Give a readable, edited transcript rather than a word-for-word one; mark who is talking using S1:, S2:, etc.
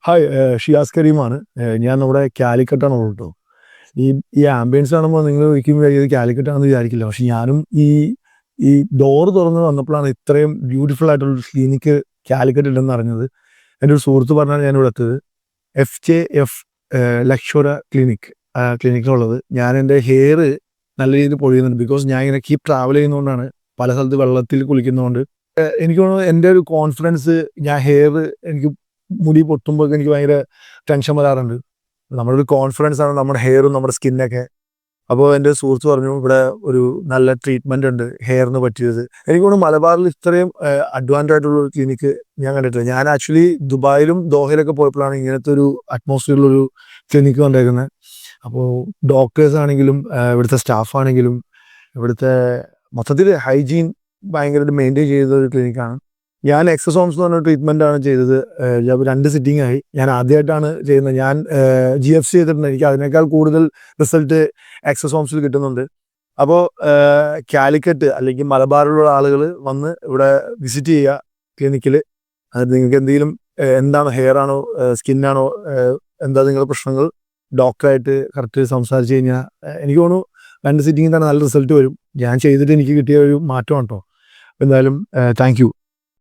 S1: Hi, Shiyas കരീമാണ്. ഞാൻ നമ്മുടെ കാലിക്കറ്റാണ് ഉള്ളത് കേട്ടോ. ഈ ഈ ആംബിയൻസ് കാണുമ്പോൾ നിങ്ങൾ ഒരിക്കലും ഇത് കാലിക്കറ്റാണെന്ന് വിചാരിക്കില്ല. പക്ഷെ ഞാനും ഈ ഡോറ് തുറന്ന് വന്നപ്പോഴാണ് ഇത്രയും ബ്യൂട്ടിഫുൾ ആയിട്ടുള്ള ക്ലിനിക്ക് കാലിക്കറ്റ് ഉണ്ടെന്ന് അറിഞ്ഞത്. എൻ്റെ ഒരു സുഹൃത്ത് പറഞ്ഞാൽ ഞാൻ ഇവിടെ എത്തത്. FJF ലക്ഷോര ക്ലിനിക്കിലുള്ളത്. ഞാൻ എൻ്റെ ഹെയർ നല്ല രീതിയിൽ പൊഴിയുന്നുണ്ട്. ബിക്കോസ് ഞാൻ ഇങ്ങനെ കീപ് ട്രാവൽ ചെയ്യുന്നതുകൊണ്ടാണ്, പല സ്ഥലത്ത് വെള്ളത്തിൽ കുളിക്കുന്നതുകൊണ്ട്. എനിക്ക് തോന്നുന്നു എൻ്റെ ഒരു കോൺഫിഡൻസ്, ഞാൻ എനിക്ക് മുടി പൊട്ടുമ്പോൾ എനിക്ക് ഭയങ്കര ടെൻഷൻ വരാറുണ്ട്. നമ്മുടെ ഒരു കോൺഫിഡൻസ് ആണ് നമ്മുടെ ഹെയറും നമ്മുടെ സ്കിന്നൊക്കെ. അപ്പോൾ എൻ്റെ സുഹൃത്ത് പറഞ്ഞു ഇവിടെ ഒരു നല്ല ട്രീറ്റ്മെൻ്റ് ഉണ്ട് ഹെയറിന് പറ്റിയത്. എനിക്ക് തോന്നുന്നു മലബാറിൽ ഇത്രയും അഡ്വാൻസ് ആയിട്ടുള്ള ഒരു ക്ലിനിക്ക് ഞാൻ കണ്ടിട്ടില്ല. ഞാൻ ആക്ച്വലി ദുബായിലും ദോഹയിലൊക്കെ പോയപ്പോഴാണ് ഇങ്ങനത്തെ ഒരു അറ്റ്മോസ്ഫിയറിലൊരു ക്ലിനിക്ക് വന്നേക്കുന്നത്. അപ്പോൾ ഡോക്ടേഴ്സ് ആണെങ്കിലും ഇവിടുത്തെ സ്റ്റാഫ് ആണെങ്കിലും ഇവിടുത്തെ മൊത്തത്തിൽ ഹൈജീൻ ഭയങ്കരമായിട്ട് മെയിൻറ്റെയിൻ ചെയ്ത ഒരു ക്ലിനിക്കാണ്. ഞാൻ എക്സസോംസ് എന്ന് പറഞ്ഞ ട്രീറ്റ്മെൻറ്റാണ് ചെയ്തത്. 2 സിറ്റിംഗ് ആയി. ഞാൻ ആദ്യമായിട്ടാണ് ചെയ്യുന്നത്. ഞാൻ GFC ചെയ്തിട്ടുണ്ട്. എനിക്ക് അതിനേക്കാൾ കൂടുതൽ റിസൾട്ട് എക്സസോംസിൽ കിട്ടുന്നുണ്ട്. അപ്പോൾ കാലിക്കറ്റ് അല്ലെങ്കിൽ മലബാറിലുള്ള ആളുകൾ വന്ന് ഇവിടെ വിസിറ്റ് ചെയ്യുക ക്ലിനിക്കിൽ. അത് നിങ്ങൾക്ക് എന്തെങ്കിലും എന്താണ്, ഹെയർ ആണോ സ്കിന്നാണോ, എന്താ നിങ്ങളുടെ പ്രശ്നങ്ങൾ, ഡോക്ടറായിട്ട് കറക്റ്റ് സംസാരിച്ച് കഴിഞ്ഞാൽ എനിക്ക് തോന്നുന്നു 2 സിറ്റിങ്ങിൽ തന്നെ നല്ല റിസൾട്ട് വരും. ഞാൻ ചെയ്തിട്ട് എനിക്ക് കിട്ടിയ ഒരു മാറ്റമാണ് കേട്ടോ. എന്തായാലും താങ്ക് യു.